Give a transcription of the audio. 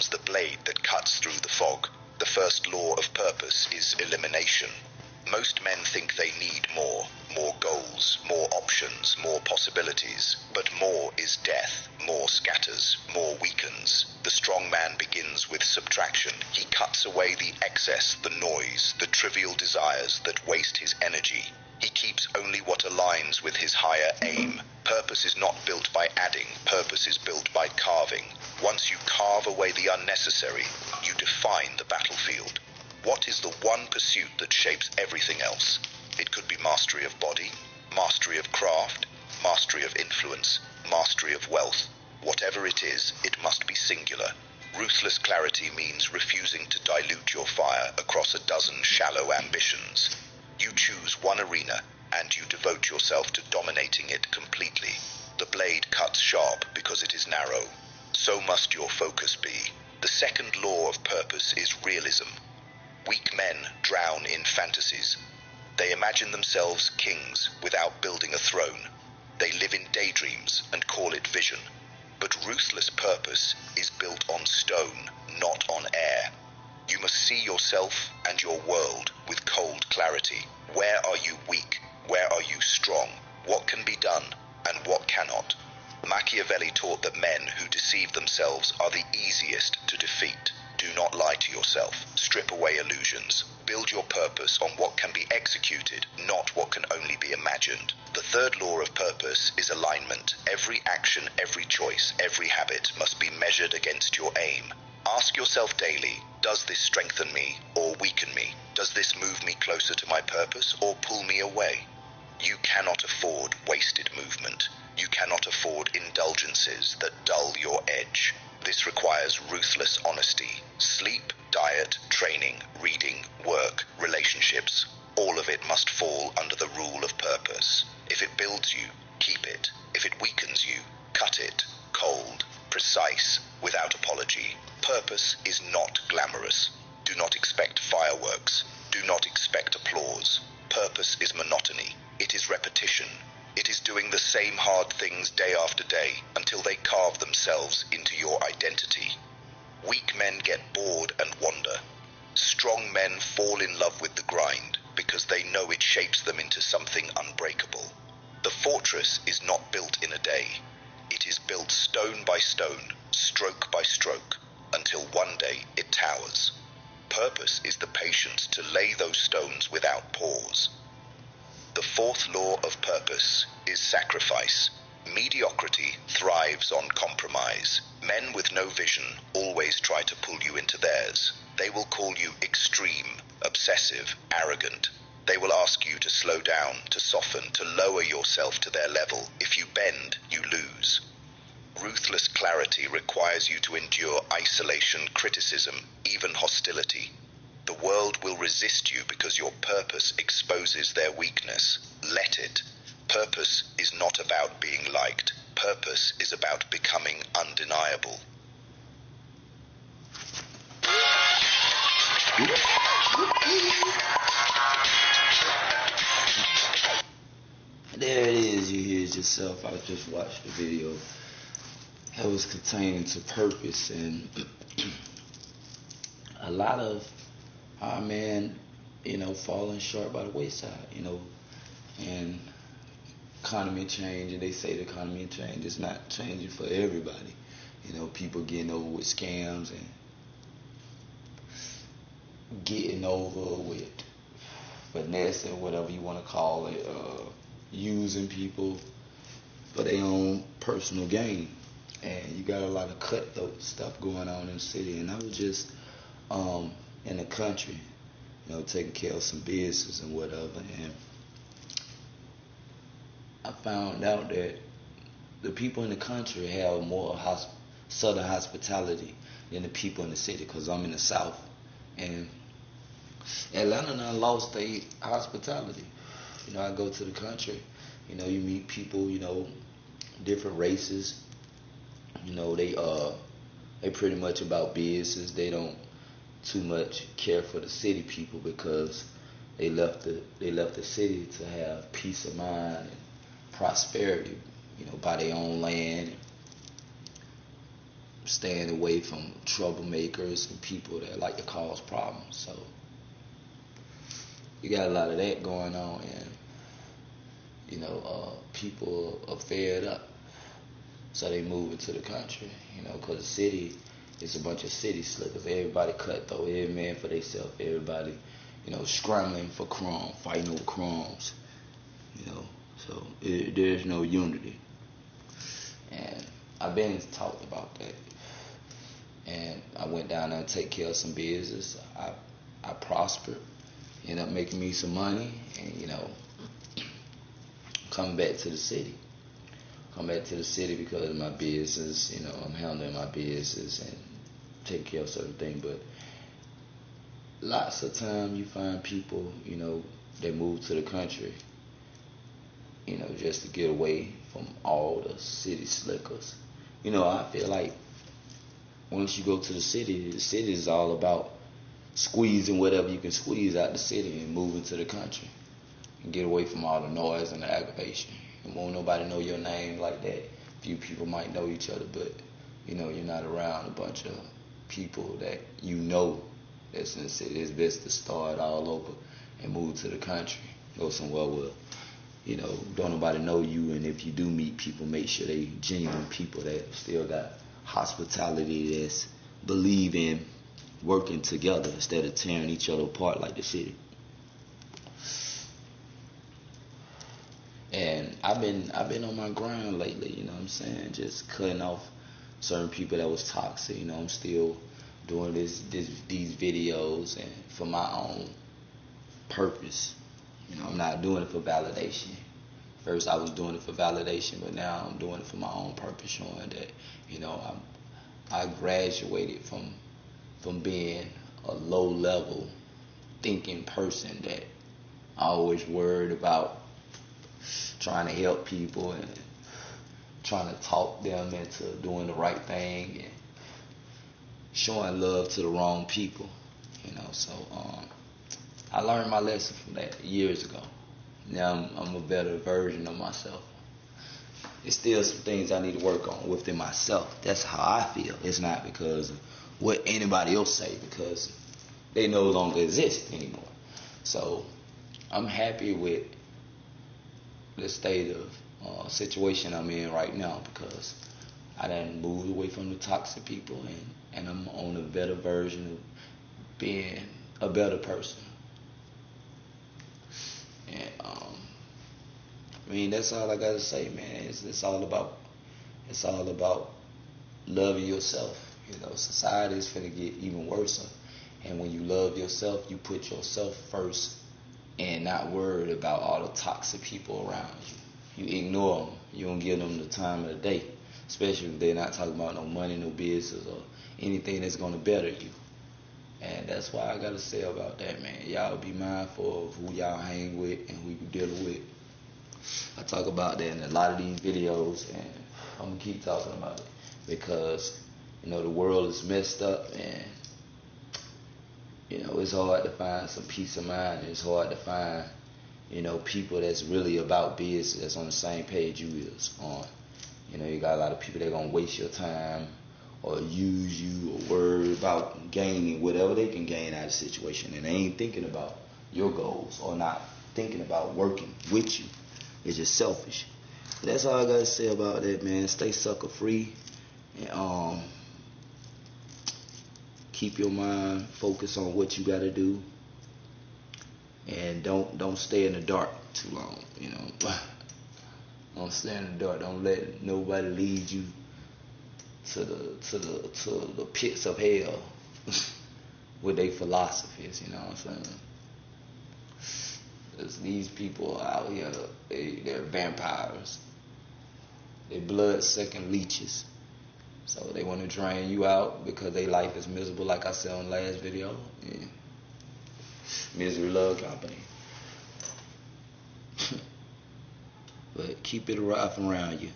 becomes the blade that cuts through the fog. The first law of purpose is elimination. Most men think they need more goals, more options, more possibilities. But more is death. More scatters, more weakens. The strong man begins with subtraction. He cuts away the excess, the noise, the trivial desires that waste his energy. He keeps only what aligns with his higher aim. Purpose is not built by adding. Purpose is built by carving. Once you carve away the unnecessary, you define the battlefield. What is the one pursuit that shapes everything else? It could be mastery of body, mastery of craft, mastery of influence, mastery of wealth. Whatever it is, it must be singular. Ruthless clarity means refusing to dilute your fire across a dozen shallow ambitions. You choose one arena, and you devote yourself to dominating it completely. The blade cuts sharp because it is narrow. So must your focus be. The second law of purpose is realism. Weak men drown in fantasies. They imagine themselves kings without building a throne. They live in daydreams and call it vision. But ruthless purpose is built on stone, not on air. You must see yourself and your world with cold clarity. Where are you weak? Where are you strong? What can be done and what cannot? Machiavelli taught that men who deceive themselves are the easiest to defeat. Do not lie to yourself. Strip away illusions. Build your purpose on what can be executed, not what can only be imagined. The third law of purpose is alignment. Every action, every choice, every habit must be measured against your aim. Ask yourself daily, does this strengthen me or weaken me? Does this move me closer to my purpose or pull me away? You cannot afford wasted movement. You cannot afford indulgences that dull your edge. This requires ruthless honesty. Sleep, diet, training, reading, work, relationships, all of it must fall under the rule of purpose. If it builds you, keep it. If it weakens you, cut it. Cold, precise, without apology. Purpose is not glamorous. Do not expect fireworks. Do not expect applause. Purpose is monotony. It is repetition. It is doing the same hard things day after day until they carve themselves into your identity. Weak men get bored and wander. Strong men fall in love with the grind because they know it shapes them into something unbreakable. The fortress is not built in a day. It is built stone by stone, stroke by stroke, until one day it towers. Purpose is the patience to lay those stones without pause. The fourth law of purpose is sacrifice. Mediocrity thrives on compromise. Men with no vision always try to pull you into theirs. They will call you extreme, obsessive, arrogant. They will ask you to slow down, to soften, to lower yourself to their level. If you bend, you lose. Ruthless clarity requires you to endure isolation, criticism, even hostility. The world will resist you because your purpose exposes their weakness. Let it. Purpose is not about being liked. Purpose is about becoming undeniable. There it is, you hear it yourself. I just watched the video that was containing to purpose, and a lot of our men, falling short by the wayside, and economy change, and they say the economy change is not changing for everybody. People getting over with scams and getting over with finesse and whatever you want to call it, using people for their own personal gain. And you got a lot of cutthroat stuff going on in the city. And I was just in the country, taking care of some business and whatever, and I found out that the people in the country have more southern hospitality than the people in the city, because I'm in the South, and Atlanta now lost their hospitality. I go to the country, you meet people, different races, they pretty much about business. They don't too much care for the city people because they left the city to have peace of mind and prosperity, buy their own land, staying away from troublemakers and people that like to cause problems. So you got a lot of that going on, and people are fed up, so they move into the country. Because the city is a bunch of city slickers. Everybody cutthroat, every man for themselves. Everybody, scrambling for crumbs, fighting over crumbs. So there's no unity, and I've been talked about that. And I went down there and take care of some business. I prospered, ended up making me some money, and coming back to the city. Come back to the city because of my business. I'm handling my business and taking care of certain things. But lots of time you find people, they move to the country, just to get away from all the city slickers. I feel like once you go to the city is all about squeezing whatever you can squeeze out the city and moving to the country and get away from all the noise and the aggravation. And won't nobody know your name like that. Few people might know each other, but you're not around a bunch of people that that's in the city. It's best to start all over and move to the country. Go somewhere where don't nobody know you, and if you do meet people, make sure they genuine people that still got hospitality, that's believe in working together instead of tearing each other apart like the city. And I've been on my grind lately, just cutting off certain people that was toxic. I'm still doing these videos and for my own purpose. I'm not doing it for validation. First I was doing it for validation, but now I'm doing it for my own purpose, showing that, I graduated from being a low level thinking person that I always worried about trying to help people and trying to talk them into doing the right thing and showing love to the wrong people. So I learned my lesson from that years ago. Now I'm a better version of myself. There's still some things I need to work on within myself. That's how I feel. It's not because of what anybody else say, because they no longer exist anymore. So I'm happy with the state of situation I'm in right now, because I done moved away from the toxic people, and I'm on a better version of being a better person. And that's all I gotta say, man. It's all about loving yourself. Society is finna get even worse, and when you love yourself, you put yourself first and not worried about all the toxic people around you. You ignore them. You don't give them the time of the day, especially if they're not talking about no money, no business, or anything that's gonna better you. And that's why I gotta say about that, man. Y'all be mindful of who y'all hang with and who you dealing with. I talk about that in a lot of these videos, and I'm gonna keep talking about it because the world is messed up, and it's hard to find some peace of mind. It's hard to find people that's really about business, that's on the same page you is on. You got a lot of people that gonna waste your time or use you or worry about gaining whatever they can gain out of the situation, and they ain't thinking about your goals or not thinking about working with you. It's just selfish. That's all I gotta say about that, man. Stay sucker free, and keep your mind focused on what you gotta do, and don't stay in the dark too long. Don't stay in the dark. Don't let nobody lead you to the pits of hell with their philosophies. You know what I'm saying? These people out here, they're vampires. They blood-sucking leeches. So they want to drain you out because their life is miserable, like I said on the last video. Yeah. Misery love company. But keep it rough around you.